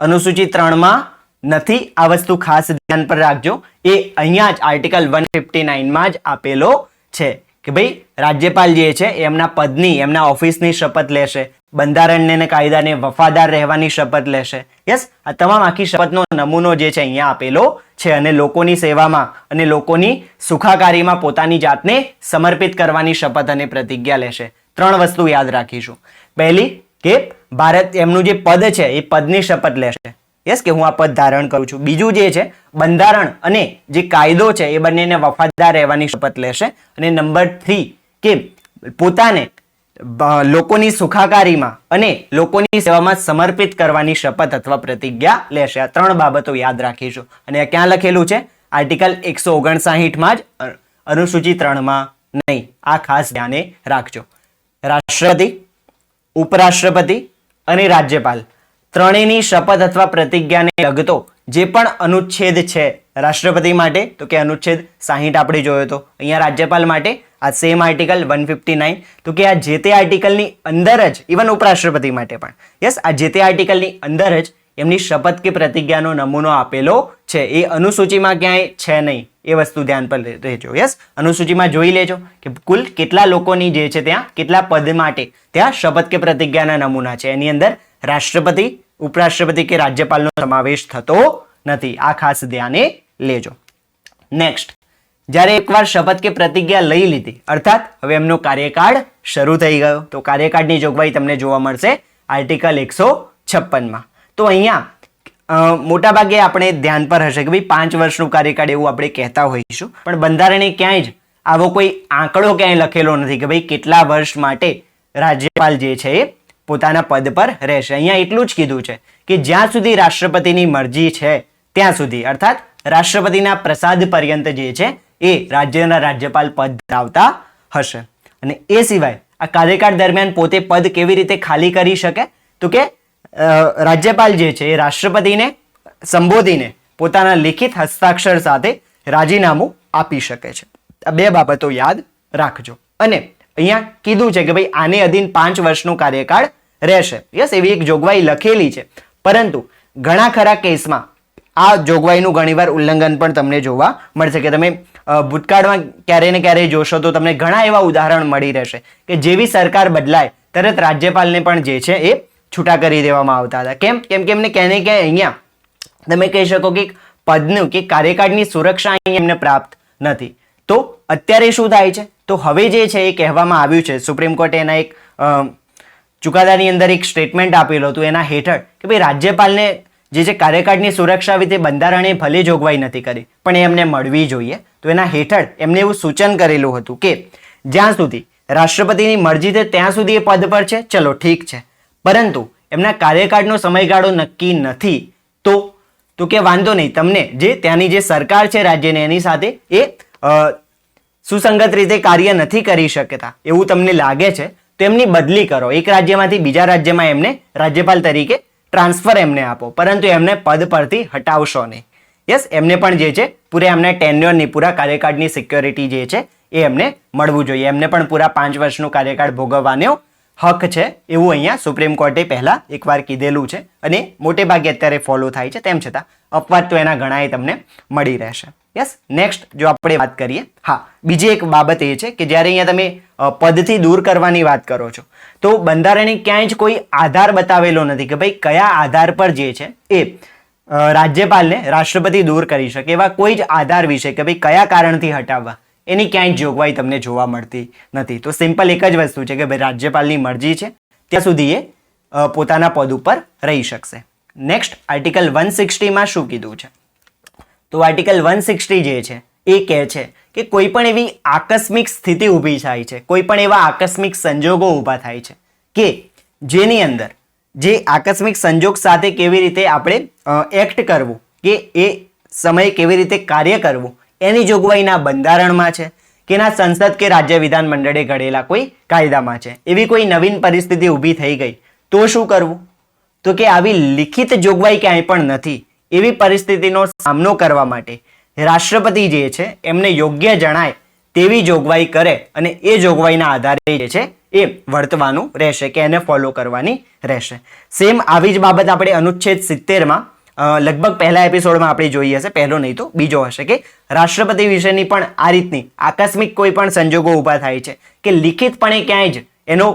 અનુસૂચિ 3 માં નથી. આ વસ્તુ ખાસ ધ્યાન પર રાખજો. એ અહીંયા જ આર્ટિકલ 159 માં જ આપેલો છે કે ભાઈ રાજ્યપાલ જે છે એમના પદની, એમના ઓફિસની શપથ લેશે, બંધારણને અને કાયદાને વફાદાર રહેવાની શપથ લેશે. યસ, આ તમામ આખી શપથનો નમૂનો જે છે અહીંયા આપેલો છે. અને લોકોની સેવામાં અને લોકોની સુખાકારીમાં પોતાની જાતને સમર્પિત કરવાની શપથ અને પ્રતિજ્ઞા લેશે. 3 વસ્તુ યાદ રાખીશું. પહેલી કે ભારત એમનું જે પદ છે એ પદની શપથ લેશે. યસ, કે હું આ પદ ધારણ કરું છું. બીજું જે છે બંધારણ અને જે કાયદો છે એ બંનેને વફાદાર રહેવાની શપથ લેશે. અને નંબર 3 કે પોતાને લોકોની સુખાકારીમાં અને લોકોની સેવામાં સમર્પિત કરવાની શપથ અથવા પ્રતિજ્ઞા લેશે. આ 3 બાબતો યાદ રાખીશું. અને આ ક્યાં લખેલું છે? આર્ટિકલ 159 માં જ, અનુસૂચિ 3 માં નહીં. આ ખાસ ધ્યાને રાખજો. રાષ્ટ્રપતિ, ઉપરાષ્ટ્રપતિ અને રાજ્યપાલ ત્રણેયની શપથ અથવા પ્રતિજ્ઞાને લગતો જે પણ અનુચ્છેદ છે રાષ્ટ્રપતિ માટે તો કે અનુચ્છેદ 60 આપણે જોયો હતો, અહીંયા રાજ્યપાલ માટે આ સેમ આર્ટિકલ 159 તો કે આ જે તે આર્ટિકલની અંદર જ, ઇવન ઉપરાષ્ટ્રપતિ માટે પણ યસ, આ જે તે આર્ટિકલની અંદર જ એમની શપથ કે પ્રતિજ્ઞાનો નમૂનો આપેલો છે. એ અનુસૂચિમાં ક્યાંય છે નહીં, એ વસ્તુ ધ્યાન પર રહેજો. યસ, અનુસૂચિમાં જોઈ લેજો કે કુલ કેટલા લોકોની જે છે ત્યાં કેટલા પદ માટે ત્યાં શપથ કે પ્રતિજ્ઞાના નમૂના છે. એની અંદર રાષ્ટ્રપતિ, ઉપરાષ્ટ્રપતિ કે રાજ્યપાલનો સમાવેશ થતો નથી. આ ખાસ ધ્યાને લેજો. નેક્સ્ટ, જ્યારે એકવાર શપથ કે પ્રતિજ્ઞા લઈ લીધી અર્થાત હવે એમનો કાર્યકાળ શરૂ થઈ ગયો તો કાર્યકાળની જોગવાઈ તમને જોવા મળશે આર્ટિકલ 156 માં. તો અહીંયા મોટા ભાગે આપણે ધ્યાન પર હશે કે ભાઈ 5 વર્ષનું કાર્યકાળ એવું આપણે કહેતા હોઈશું, પણ બંધારણે ક્યાંય જ આવો કોઈ આંકડો ક્યાંય લખેલો નથી કે ભાઈ કેટલા વર્ષ માટે રાજ્યપાલ જે છે એ પોતાના પદ પર રહેશે. અહીંયા એટલું જ કીધું છે કે જ્યાં સુધી રાષ્ટ્રપતિની મરજી છે ત્યાં સુધી, અર્થાત રાષ્ટ્રપતિના પ્રસાદ પર્યંત જે છે એ રાજ્યના રાજ્યપાલ પદ ધરાવતા હશે. અને એ સિવાય આ કાર્યકાળ દરમિયાન પોતે પદ કેવી રીતે ખાલી કરી શકે? તો કે રાજ્યપાલ જે છે એ રાષ્ટ્રપતિને સંબોધીને પોતાના લિખિત હસ્તાક્ષર સાથે રાજીનામું આપી શકે છે. આ 2 બાબતો યાદ રાખજો. અને અહીંયા કીધું છે કે ભાઈ આને અધીન 5 વર્ષનો કાર્યકાળ રહેશે. યસ, એવી એક જોગવાઈ લખેલી છે, પરંતુ ઘણા ખરા કેસમાં આ જોગવાઈનું ઘણીવાર ઉલ્લંઘન પણ તમને જોવા મળશે. કે તમે ભૂતકાળમાં ક્યારેય ને ક્યારેય જોશો તો તમને ઘણા એવા ઉદાહરણ મળી રહેશે કે જેવી સરકાર બદલાય તરત રાજ્યપાલને પણ જે છે એ છૂટા કરી દેવામાં આવતા હતા. કેમ? કેમ કે એમને ક્યાંય ને ક્યાંય અહીંયા તમે કહી શકો કે પદનું કે કાર્યકાળની સુરક્ષા અહીંયા એમને પ્રાપ્ત નથી. તો અત્યારે શું થાય છે? તો હવે જે છે એ કહેવામાં આવ્યું છે, સુપ્રીમ કોર્ટે એના એક ચુકાદાની અંદર એક સ્ટેટમેન્ટ આપેલું હતું એના હેઠળ કે ભાઈ રાજ્યપાલને જે છે કાર્યકાળની સુરક્ષા વિશે બંધારણે ભલે જોગવાઈ નથી કરી પણ એ એમને મળવી જોઈએ. તો એના હેઠળ એમને એવું સૂચન કરેલું હતું કે જ્યાં સુધી રાષ્ટ્રપતિની મરજી છે ત્યાં સુધી એ પદ પર છે, ચલો ઠીક છે, પરંતુ એમના કાર્યકાળનો સમયગાળો નક્કી નથી તો કે વાંધો નહીં, તમને જે ત્યાંની જે સરકાર છે રાજ્યની એની સાથે એ સુસંગત રીતે કાર્ય નથી કરી શકતા એવું તમને લાગે છે તો એમની બદલી કરો. એક રાજ્યમાંથી બીજા રાજ્યમાં એમને રાજ્યપાલ તરીકે ટ્રાન્સફર એમને આપો, પરંતુ એમને પદ પરથી હટાવશો નહીં. યસ, એમને પણ જે છે પૂરા એમના ટેન્યોરની, પૂરા કાર્યકાળની સિક્યોરિટી જે છે એ એમને મળવું જોઈએ. એમને પણ પૂરા 5 વર્ષનું કાર્યકાળ ભોગવવાનો હક છે એવું અહીંયા સુપ્રીમ કોર્ટે પહેલા એકવાર કીધેલું છે અને મોટે ભાગે અત્યારે ફોલો થાય છે. તેમ છતાં અપવાદ તો એના ઘણાએ તમને મળી રહેશે. યસ, નેક્સ્ટ જો આપણે વાત કરીએ, હા, બીજી એક બાબત એ છે કે જ્યારે અહીંયા તમે પદથી દૂર કરવાની વાત કરો છો, તો બંધારણે ક્યાંય જ કોઈ આધાર બતાવેલો નથી કે ભાઈ કયા આધાર પર જે છે એ રાજ્યપાલને રાષ્ટ્રપતિ દૂર કરી શકે. એવા કોઈ જ આધાર વિશે કે ભાઈ કયા કારણથી હટાવવા એની ક્યાંય જોગવાઈ તમને જોવા મળતી નથી. તો સિમ્પલ એક જ વસ્તુ છે કે ભાઈ રાજ્યપાલની મરજી છે ત્યાં સુધી એ પોતાના પદ ઉપર રહી શકશે. નેક્સ્ટ આર્ટિકલ 160 શું કીધું છે? તો આર્ટિકલ 160 જે છે એ કહે છે કે કોઈ પણ એવી આકસ્મિક સ્થિતિ ઊભી થાય છે, કોઈ પણ એવા આકસ્મિક સંજોગો ઊભા થાય છે કે જેની અંદર જે આકસ્મિક સંજોગ સાથે કેવી રીતે આપણે એક્ટ કરવું કે એ સમયે કેવી રીતે કાર્ય કરવું એની જોગવાઈના બંધારણમાં છે કે ના સંસદ કે રાજ્ય વિધાન મંડળે ઘડેલા કોઈ કાયદામાં છે. એવી કોઈ નવીન પરિસ્થિતિ ઊભી થઈ ગઈ તો શું કરવું? તો કે આવી લિખિત જોગવાઈ ક્યાંય પણ નથી. એવી પરિસ્થિતિનો સામનો કરવા માટે રાષ્ટ્રપતિ જે છે એમને યોગ્ય જણાય તેવી જોગવાઈ કરે અને એ જોગવાઈના આધારે જે છે એ વર્તવાનું રહેશે કે એને ફોલો કરવાની રહેશે. સેમ આવી જ બાબત આપણે અનુચ્છેદ 70માં લગભગ પહેલા એપિસોડમાં આપણે જોઈ હશે, પહેલો નહીં તો બીજો હશે, કે રાષ્ટ્રપતિ વિશેની પણ આ રીતની આકસ્મિક કોઈ પણ સંજોગો ઊભા થાય છે કે લિખિતપણે ક્યાંય જ એનો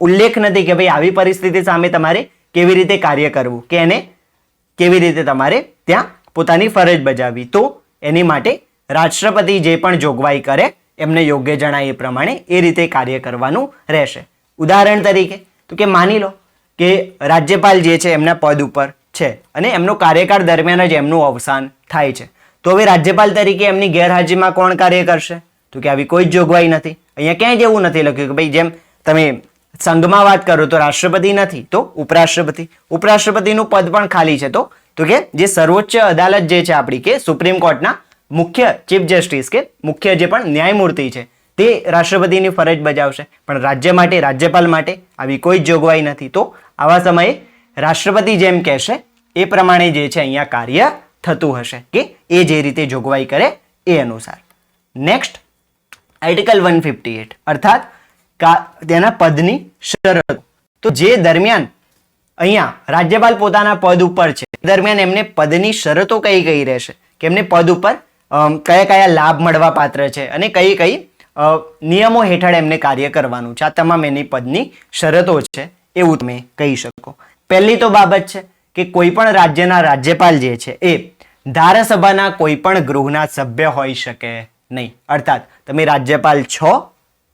ઉલ્લેખ નથી કે ભાઈ આવી પરિસ્થિતિ સામે તમારે કેવી રીતે કાર્ય કરવું કે એને કેવી રીતે તમારે ત્યાં પોતાની ફરજ બજાવવી. તો એની માટે રાષ્ટ્રપતિ જે પણ જોગવાઈ કરે એમને યોગ્ય જણાય એ પ્રમાણે એ રીતે કાર્ય કરવાનું રહેશે. ઉદાહરણ તરીકે તો કે માની લો કે રાજ્યપાલ જે છે એમના પદ ઉપર છે અને એમનો કાર્યકાળ દરમિયાન જ એમનું અવસાન થાય છે, તો હવે રાજ્યપાલ તરીકે એમની ગેરહાજરીમાં કોણ કાર્ય કરશે? તો કે આવી કોઈ જ જોગવાઈ નથી. અહીંયા ક્યાંય જ એવું નથી લખ્યું કે ભાઈ જેમ તમે સંઘમાં વાત કરો તો રાષ્ટ્રપતિ નથી તો ઉપરાષ્ટ્રપતિ, ઉપરાષ્ટ્રપતિનું પદ પણ ખાલી છે તો કે જે સર્વોચ્ચ અદાલત જે છે આપણી કે સુપ્રીમ કોર્ટના મુખ્ય ચીફ જસ્ટિસ કે મુખ્ય જે પણ ન્યાયમૂર્તિ છે તે રાષ્ટ્રપતિની ફરજ બજાવશે. પણ રાજ્ય માટે રાજ્યપાલ માટે આવી કોઈ જ જોગવાઈ નથી. તો આવા સમયે રાષ્ટ્રપતિ જેમ કહેશે એ પ્રમાણે જે છે અહીંયા કાર્ય થતું હશે કે એ જે રીતે જોગવાઈ કરે એ અનુસાર. નેક્સ્ટ આર્ટિકલ 158 અર્થાત તેના પદની શરતો. તો જે દરમિયાન અહીંયા રાજ્યપાલ પોતાના પદ ઉપર છે દરમિયાન એમને પદની શરતો કઈ કઈ રહેશે કે એમને પદ ઉપર કયા કયા લાભ મળવા પાત્ર છે અને કઈ કઈ નિયમો હેઠળ એમને કાર્ય કરવાનું છે. આ તમામ એની પદની શરતો છે એવું તમે કહી શકો. પહેલી તો બાબત છે કે કોઈ પણ રાજ્યના રાજ્યપાલ જે છે એ ધારાસભાના કોઈ પણ ગૃહના સભ્ય હોઈ શકે નહીં. અર્થાત તમે રાજ્યપાલ છો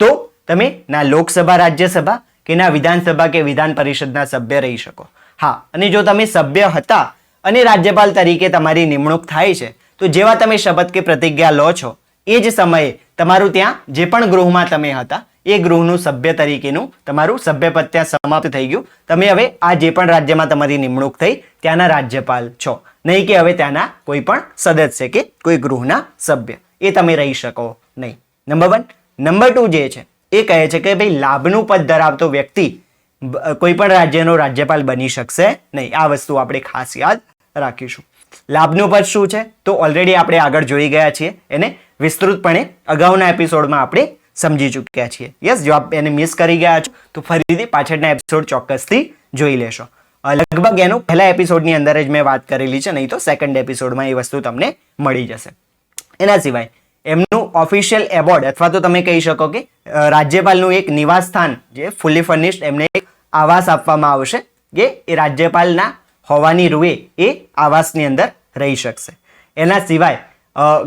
તો તમે ના લોકસભા રાજ્યસભા કે ના વિધાનસભા કે વિધાન પરિષદના સભ્ય રહી શકો. હા, અને જો તમે સભ્ય હતા અને રાજ્યપાલ તરીકે તમારી નિમણૂક થાય છે તો જેવા તમે શપથ કે પ્રતિજ્ઞા લો છો એ જ સમયે તમારું ત્યાં જે પણ ગૃહમાં તમે હતા એ ગૃહનું સભ્ય તરીકેનું તમારું સભ્યપદ ત્યાં સમાપ્ત થઈ ગયું. તમે હવે આ જે પણ રાજ્યમાં તમારી નિમણૂક થઈ ત્યાંના રાજ્યપાલ છો, નહીં કે હવે ત્યાંના કોઈ પણ સદસ્ય કે કોઈ ગૃહના સભ્ય એ તમે રહી શકો નહીં. નંબર 1. નંબર 2 જે છે એ કહે છે કે ભાઈ લાભનું પદ ધરાવતો વ્યક્તિ કોઈ પણ રાજ્યનો રાજ્યપાલ બની શકશે નહીં. આ વસ્તુ આપણે ખાસ યાદ રાખીશું. લાભનું પદ શું છે તો ઓલરેડી આપણે આગળ જોઈ ગયા છીએ, એને વિસ્તૃતપણે અગાઉના એપિસોડમાં આપણે સમજી ચૂક્યા છીએ. યસ, જો આપ એને મિસ કરી ગયા છો તો ફરીથી પાછળના એપિસોડ ચોક્કસથી જોઈ લેશો. લગભગ એનું પહેલા એપિસોડની અંદર જ મેં વાત કરેલી છે, નહીં તો સેકન્ડ એપિસોડમાં એ વસ્તુ તમને મળી જશે. એના સિવાય એમનું ઓફિશિયલ એબોર્ડ અથવા તો તમે કહી શકો કે રાજ્યપાલનું એક નિવાસ સ્થાન જે ફુલી ફર્નિશ્ડ એમને એક આવાસ આપવામાં આવશે કે એ રાજ્યપાલના હોવાની રૂએ એ આવાસની અંદર રહી શકશે. એના સિવાય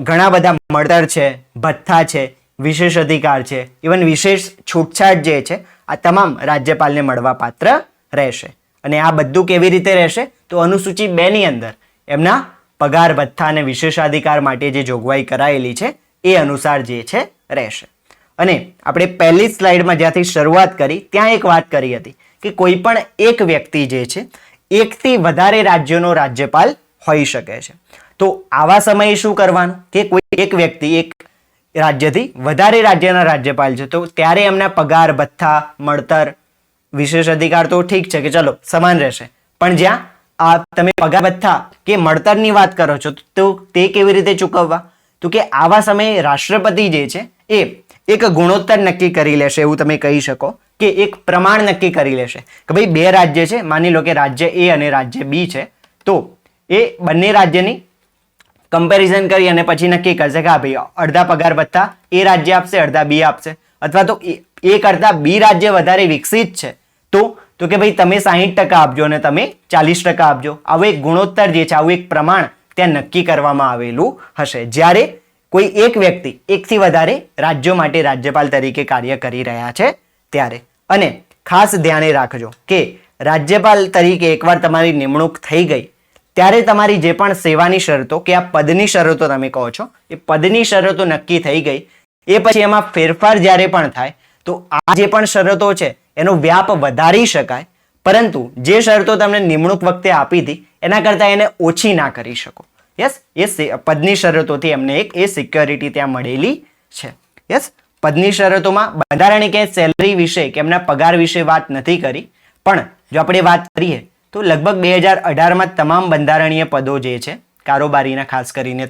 ઘણા બધા મળતર છે, ભથ્થા છે, વિશેષ અધિકાર છે, ઇવન વિશેષ છૂટછાટ જે છે આ તમામ રાજ્યપાલને મળવા પાત્ર રહેશે. અને આ બધું કેવી રીતે રહેશે તો અનુસૂચિ 2 ની અંદર એમના પગાર ભથ્થા અને વિશેષાધિકાર માટે જે જોગવાઈ કરાયેલી છે એ અનુસાર જે છે રહેશે. અને આપણે પહેલી સ્લાઇડમાં જ્યાંથી શરૂઆત કરી ત્યાં એક વાત કરી હતી કે કોઈ પણ એક વ્યક્તિ જે છે એકથી વધારે રાજ્યોનો રાજ્યપાલ હોઈ શકે છે. તો આવા સમયે શું કરવાનું કે કોઈ એક વ્યક્તિ એક રાજ્યથી વધારે રાજ્યના રાજ્યપાલ છે તો ત્યારે એમના પગાર ભથ્થા મળતર વિશેષ અધિકાર તો ઠીક છે કે ચલો સમાન રહેશે, પણ જ્યાં આ તમે પગાર ભથ્થા કે મળતરની વાત કરો છો તો તે કેવી રીતે ચૂકવવા? તો કે આવા સમયે રાષ્ટ્રપતિ જે છે એ એક ગુણોત્તર નક્કી કરી લેશે, એવું તમે કહી શકો કે એક પ્રમાણ નક્કી કરી લેશે કે ભાઈ 2 રાજ્ય છે, માની લો કે રાજ્ય A અને રાજ્ય B છે, તો એ બંને રાજ્યની કમ્પેરિઝન કરી અને પછી નક્કી કરશે કે હા ભાઈ અડધા પગાર ભથ્થા એ રાજ્ય આપશે, અડધા B આપશે, અથવા તો એ કરતા બી રાજ્ય વધારે વિકસિત છે તો કે ભાઈ તમે 60% આપજો અને તમે 40% આપજો. આવું એક ગુણોત્તર જે છે, આવું એક પ્રમાણ ત્યાં નક્કી કરવામાં આવેલું હશે જ્યારે કોઈ એક વ્યક્તિ એકથી વધારે રાજ્યો માટે રાજ્યપાલ તરીકે કાર્ય કરી રહ્યા છે ત્યારે. અને ખાસ ધ્યાને રાખજો કે રાજ્યપાલ તરીકે એકવાર તમારી નિમણૂક થઈ ગઈ ત્યારે તમારી જે પણ સેવાની શરતો કે આ પદની શરતો તમે કહો છો એ પદની શરતો નક્કી થઈ ગઈ એ પછી એમાં ફેરફાર જ્યારે પણ થાય તો આ જે પણ શરતો છે એનો વ્યાપ વધારી શકાય, પરંતુ જે શરતો તમને નિમણૂક વખતે આપી હતી એના કરતાં એને ઓછી ના કરી શકો. યસ, એ પદની શરતોથી એમને એક એ સિક્યોરિટી ત્યાં મળેલી છે. યસ, પદની શરતોમાં બંધારણે ક્યાંય સેલરી વિશે કે એમના પગાર વિશે વાત નથી કરી, પણ જો આપણે વાત કરીએ તો લગભગ 2018માં તમામ બંધારણીય પદો જે છે કારોબારીના ખાસ કરીને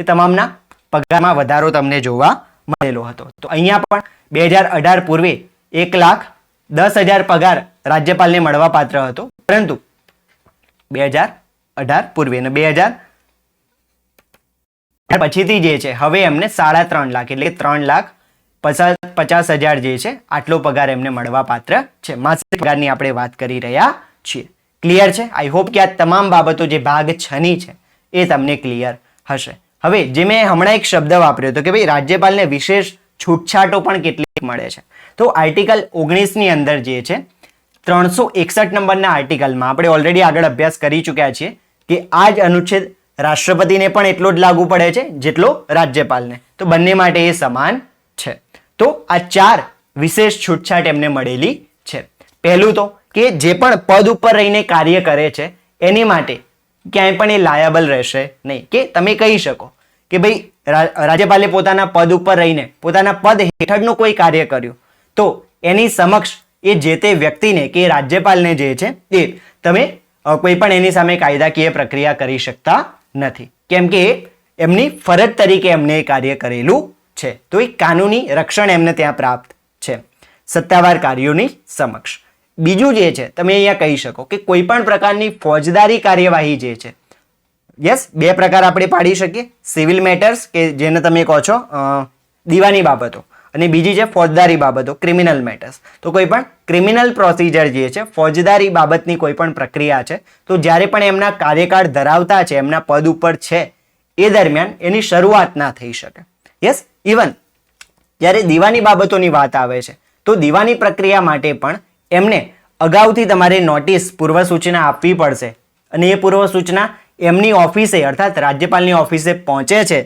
તમામના પગારમાં વધારો તમને જોવા મળેલો હતો. તો અહીંયા પણ 2018 પૂર્વે 1,10,000 પગાર રાજ્યપાલને મળવા પાત્ર હતો, પરંતુ 2018 પૂર્વે અને 2000 પછીથી જે છે હવે એમને 3.5 લાખ એટલે 3,50,000 જે છે આટલો પગાર એમને મળવા પાત્ર છે. માસિક પગારની આપણે વાત કરી રહ્યા છીએ. ક્લિયર છે? આઈ હોપ કે આ તમામ બાબતો જે ભાગ 6 ની છે એ તમને ક્લિયર હશે. હવે જે મેં હમણાં એક શબ્દ વાપર્યો હતો કે ભાઈ રાજ્યપાલને વિશેષ છૂટછાટો પણ કેટલીક મળે છે, તો આર્ટિકલ 19 ની અંદર જે છે 361 નંબરના આર્ટિકલમાં આપણે ઓલરેડી આગળ અભ્યાસ કરી ચૂક્યા છીએ કે આ જ અનુચ્છેદ રાષ્ટ્રપતિને પણ એટલો જ લાગુ પડે છે જેટલો રાજ્યપાલને, તો બંને માટે એ સમાન છે. તો આ 4 વિશેષ છૂટછાટ એમને મળેલી છે. પહેલું તો કે જે પણ પદ ઉપર રહીને કાર્ય કરે છે એની માટે ક્યાંય પણ એ લાયબલ રહેશે નહીં, કે તમે કહી શકો કે ભાઈ રાજ્યપાલે પોતાના પદ ઉપર રહીને પોતાના પદ હેઠળનું કોઈ કાર્ય કર્યું તો એની સમક્ષ એ જે તે વ્યક્તિને કે રાજ્યપાલને જે છે એ તમે કોઈ પણ એની સામે કાયદાકીય પ્રક્રિયા કરી શકતા નથી, કેમ કે એમની ફરજ તરીકે એમને એ કાર્ય કરેલું છે. તો એક કાનૂની રક્ષણ એમને ત્યાં પ્રાપ્ત છે સત્તાવાર કાર્યોની સમક્ષ. બીજું જે છે તમે અહીંયા કહી શકો કે કોઈ પણ પ્રકારની ફોજદારી કાર્યવાહી જે છે, યસ, 2 પ્રકાર આપણે પાડી શકીએ, સિવિલ મેટર્સ કે જેને તમે કહો છો દીવાની બાબતો, અને બીજી છે ફોજદારી બાબતો, ક્રિમિનલ મેટર્સ. તો કોઈ પણ ક્રિમિનલ પ્રોસિજર જે છે, ફોજદારી બાબતની કોઈ પણ પ્રક્રિયા છે, તો જ્યારે પણ એમના કાર્યકાળ ધરાવતા છે, એમના પદ ઉપર છે એ દરમિયાન એની શરૂઆત ના થઈ શકે. યસ, ઇવન જ્યારે દીવાની બાબતોની વાત આવે છે તો દીવાની પ્રક્રિયા માટે પણ એમને અગાઉથી તમારે નોટિસ પૂર્વ સૂચના આપવી પડશે, અને એ પૂર્વ સૂચના એમની ઓફિસે અર્થાત રાજ્યપાલની ઓફિસે પહોંચે છે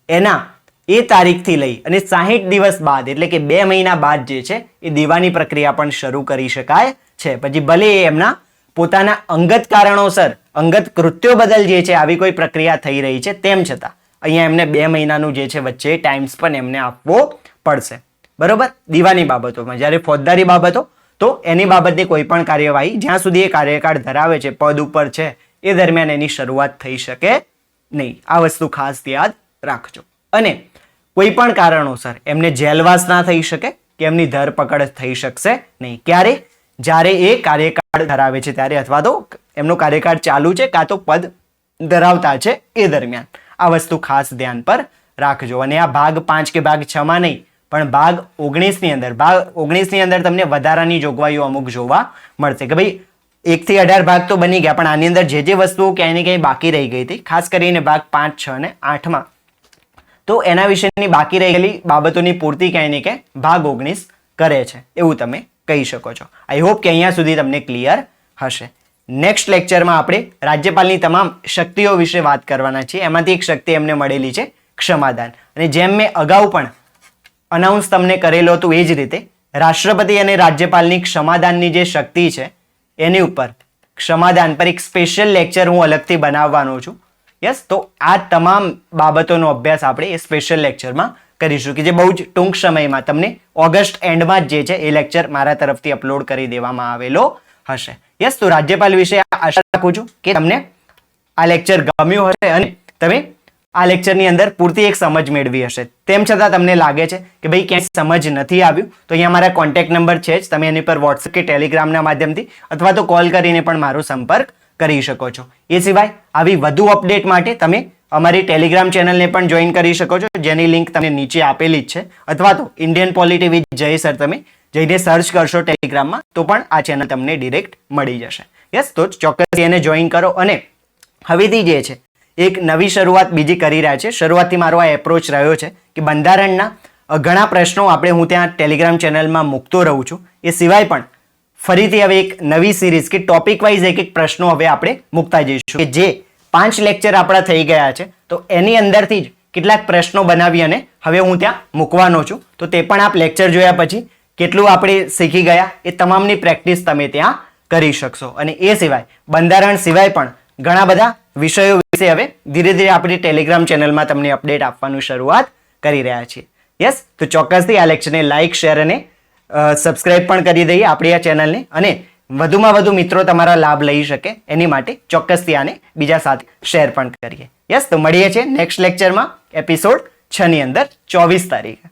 એના એ તારીખથી લઈ અને 60 દિવસ બાદ એટલે કે 2 મહિના બાદ જે છે એ દીવાની પ્રક્રિયા પણ શરૂ કરી શકાય છે. પછી ભલે એ એમના પોતાના અંગત કારણોસર અંગત કૃત્યો બદલ જે છે આવી કોઈ પ્રક્રિયા થઈ રહી છે તેમ છતાં અહીંયા એમને 2 મહિનાનું જે છે વચ્ચે ટાઈમ સ્પેન એમને આપવો પડશે. બરોબર? દીવાની બાબતોમાં. જ્યારે ફોજદારી બાબતો તો એની બાબતની કોઈ પણ કાર્યવાહી જ્યાં સુધી એ કાર્યકાળ ધરાવે છે, પદ ઉપર છે, એ દરમિયાન એની શરૂઆત થઈ શકે નહીં. આ વસ્તુ ખાસ યાદ રાખજો. અને કોઈ પણ કારણોસર એમને જેલવાસ ના થઈ શકે કે એમની ધરપકડ થઈ શકશે નહીં. ક્યારે? જ્યારે એ કાર્યકાળ ધરાવે છે ત્યારે, અથવા તો એમનો કાર્યકાળ ચાલુ છે કાં તો પદ ધરાવતા છે એ દરમિયાન. આ વસ્તુ ખાસ ધ્યાન પર રાખજો. અને આ ભાગ 5 કે ભાગ 6 માં નહીં પણ ભાગ 19 ની અંદર, ભાગ 19 ની અંદર તમને વધારાની જોગવાઈઓ અમુક જોવા મળશે કે ભાઈ 1 થી 18 ભાગ તો બની ગયા, પણ આની અંદર જે જે વસ્તુઓ ક્યાંય ને ક્યાંય બાકી રહી ગઈ હતી, ખાસ કરીને ભાગ 5, 6 અને 8 માં, તો એના વિશેની બાકી રહેલી બાબતોની પૂર્તિ ક્યાંય ને ક્યાંય ભાગ 19 કરે છે એવું તમે કહી શકો છો. આઈ હોપ કે અહીંયા સુધી તમને ક્લિયર હશે. નેક્સ્ટ લેક્ચરમાં આપણે રાજ્યપાલની તમામ શક્તિઓ વિશે વાત કરવાના છીએ. એમાંથી એક શક્તિ એમને મળેલી છે ક્ષમાદાન, અને જેમ મેં અગાઉ પણ અનાઉન્સ તમને કરેલો હતું એ જ રીતે રાષ્ટ્રપતિ અને રાજ્યપાલની ક્ષમાદાનની જે શક્તિ છે એની ઉપર ક્ષમાદાન પર એક સ્પેશિયલ લેક્ચર હું અલગથી બનાવવાનો છું. યસ, તો આ તમામ બાબતોનો અભ્યાસ આપણે એ સ્પેશિયલ લેક્ચરમાં કરીશું કે જે બહુ જ ટૂંક સમયમાં તમને ઓગસ્ટ એન્ડમાં જ જે છે એ લેક્ચર મારા તરફથી અપલોડ કરી દેવામાં આવેલો હશે. યસ, તો રાજ્યપાલ વિશે આશા રાખું છું કે તમને આ લેક્ચર ગમ્યું હશે અને તમે આ લેક્ચરની અંદર પૂરતી એક સમજ મેળવી હશે. તેમ છતાં તમને લાગે છે કે ભાઈ ક્યાંય સમજ નથી આવ્યું, તો અહીંયા મારા કોન્ટેક્ટ નંબર છે જ, તમે એની પર વોટ્સએપ કે ટેલિગ્રામના માધ્યમથી અથવા તો કોલ કરીને પણ મારો સંપર્ક કરી શકો છો. એ સિવાય આવી વધુ અપડેટ માટે તમે અમારી ટેલિગ્રામ ચેનલને પણ જોઈન કરી શકો છો, જેની લિંક તમને નીચે આપેલી જ છે, અથવા તો ઇન્ડિયન પોલિટી વિથ જય સર તમે જઈને સર્ચ કરશો ટેલિગ્રામમાં તો પણ આ ચેનલ તમને ડિરેક્ટ મળી જશે. યસ, તો ચોક્કસ એને જોઈન કરો. અને હવેથી જે છે એક નવી શરૂઆત બીજી કરી રહ્યા છે. શરૂઆતથી મારો આ એપ્રોચ રહ્યો છે કે બંધારણના ઘણા પ્રશ્નો હું ત્યાં ટેલિગ્રામ ચેનલમાં મૂકતો રહું છું. એ સિવાય પણ ફરીથી હવે એક નવી સિરીઝ કે ટોપિક વાઇઝ એક પ્રશ્નો હવે આપણે મૂકતા જઈશું કે જે 5 લેક્ચર આપણા થઈ ગયા છે તો એની અંદરથી જ કેટલાક પ્રશ્નો બનાવી અને હવે હું ત્યાં મૂકવાનો છું. તો તે પણ આપ લેક્ચર જોયા પછી કેટલું આપણે શીખી ગયા એ તમામની પ્રેક્ટિસ તમે ત્યાં કરી શકશો. અને એ સિવાય બંધારણ સિવાય પણ ઘણા બધા વિષયો વિશે હવે ધીરે ધીરે આપણી ટેલિગ્રામ ચેનલમાં તમને અપડેટ આપવાનું શરૂઆત કરી રહ્યા છીએ. યસ, તો ચોક્કસથી આ લેક્ચરને લાઇક, શેર અને સબસ્ક્રાઇબ પણ કરી દઈએ આપણી આ ચેનલને. અને વધુમાં વધુ મિત્રો તમારા લાભ લઈ શકે એની માટે ચોક્કસથી આને બીજા સાથે શેર પણ કરીએ. યસ, તો મળીએ છીએ નેક્સ્ટ લેક્ચરમાં એપિસોડ 6 ની અંદર 24 તારીખે.